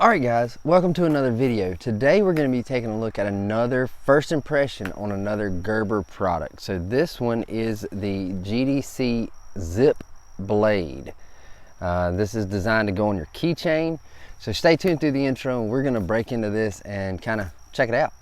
Alright guys, welcome to another video. Today we're going to be taking a look at another first impression on another Gerber product. So this one is the GDC Zip Blade. This is designed to go on your keychain. So stay tuned through the intro and we're going to break into this and kind of check it out.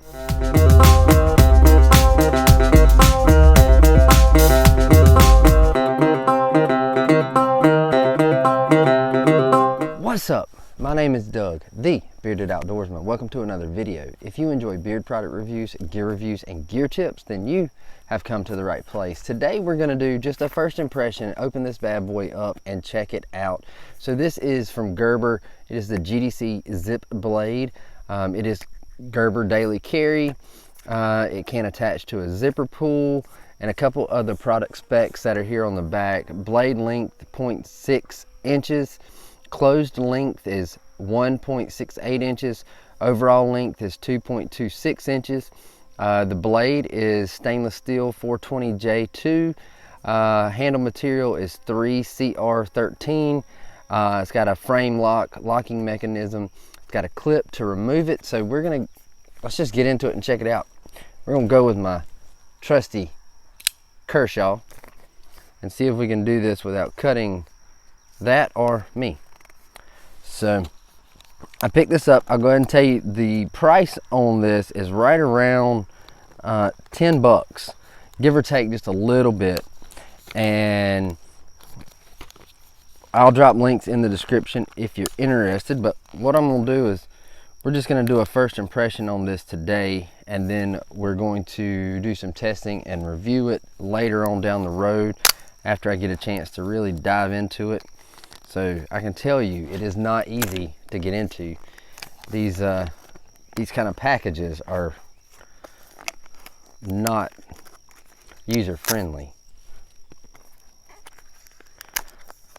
What's up? My name is Doug, the Bearded Outdoorsman. Welcome to another video. If you enjoy beard product reviews, and gear tips, then you have come to the right place. Today we're going to do just a first impression, open this bad boy up and check it out. So this is from Gerber. It is the GDC Zip Blade. It is Gerber Daily Carry. It can attach to a zipper pull and a couple other product specs that are here on the back. Blade length 0.6 inches. Closed length is 1.68 inches. Overall length is 2.26 inches. The blade is stainless steel 420J2. Handle material is 3CR13. It's got a frame locking mechanism. It's got a clip to remove it. So let's just get into it and check it out. We're gonna go with my trusty Kershaw and see if we can do this without cutting that or me. So I picked this up. I'll go ahead and tell you the price on this is right around 10 bucks, give or take just a little bit. And I'll drop links in the description if you're interested. But what I'm gonna do is we're just gonna do a first impression on this today, and then we're going to do some testing and review it later on down the road after I get a chance to really dive into it. So I can tell you, it is not easy to get into. These kind of packages are not user friendly.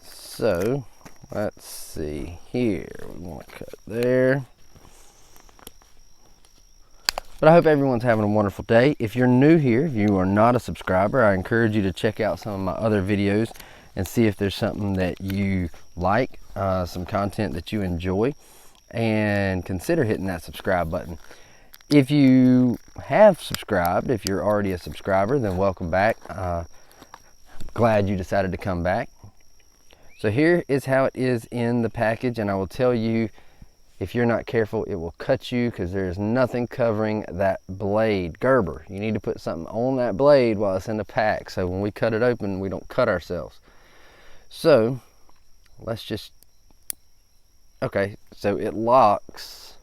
So let's see here. We want to cut there. But I hope everyone's having a wonderful day. If you're new here, if you are not a subscriber, I encourage you to check out some of my other videos and see if there's something that you like, some content that you enjoy, and consider hitting that subscribe button. If you have subscribed, if you're already a subscriber, then welcome back. Glad you decided to come back. So here is how it is in the package, and I will tell you, if you're not careful, it will cut you because there is nothing covering that blade. Gerber, you need to put something on that blade while it's in the pack, so when we cut it open, we don't cut ourselves. So let's just, okay, so it locks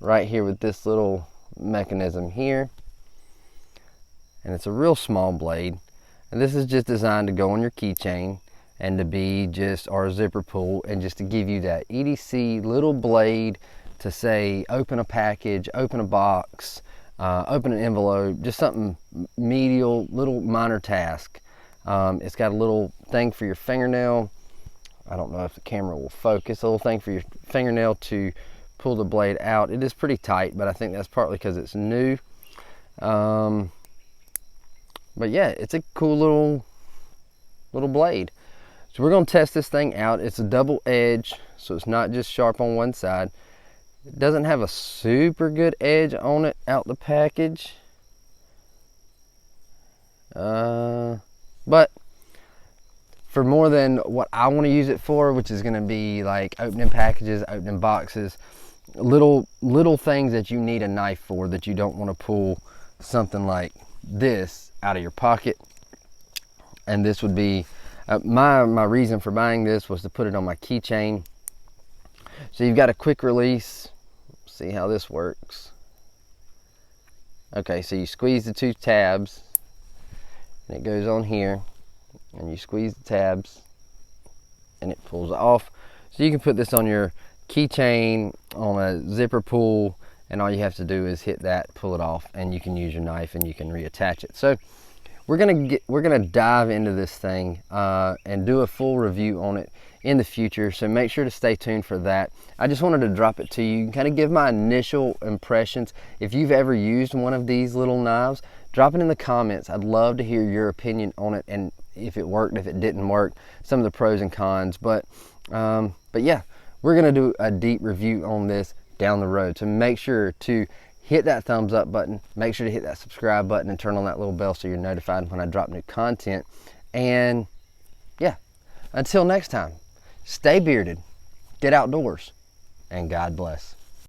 right here with this little mechanism here, and it's a real small blade, and this is just designed to go on your keychain and to be just our zipper pull, and just to give you that EDC little blade to say open a package, open a box, open an envelope, just something medial, little minor task. It's got a little thing for your fingernail. I don't know if the camera will focus. A little thing for your fingernail to pull the blade out. It is pretty tight, but I think that's partly because it's new. But yeah, it's a cool little blade. So we're going to test this thing out. It's a double edge, so it's not just sharp on one side. It doesn't have a super good edge on it out the package. But for more than what I want to use it for, which is going to be like opening packages, opening boxes, little things that you need a knife for, that you don't want to pull something like this out of your pocket. And this would be my reason for buying this was to put it on my keychain. So you've got a quick release. See how this works. Okay, so you squeeze the two tabs and it goes on here, and you squeeze the tabs and it pulls off. So you can put this on your keychain on a zipper pull, and all you have to do is hit that, pull it off, and you can use your knife and you can reattach it. So we're gonna dive into this thing and do a full review on it in the future, so make sure to stay tuned for that. I just wanted to drop it to you, kind of give my initial impressions. If you've ever used one of these little knives, drop it in the comments. I'd love to hear your opinion on it, and if it worked, if it didn't work, some of the pros and cons. But yeah, We're gonna do a deep review on this down the road. So make sure to hit that thumbs up button, make sure to hit that subscribe button and turn on that little bell so you're notified when I drop new content. And yeah, until next time, stay bearded, get outdoors, and God bless.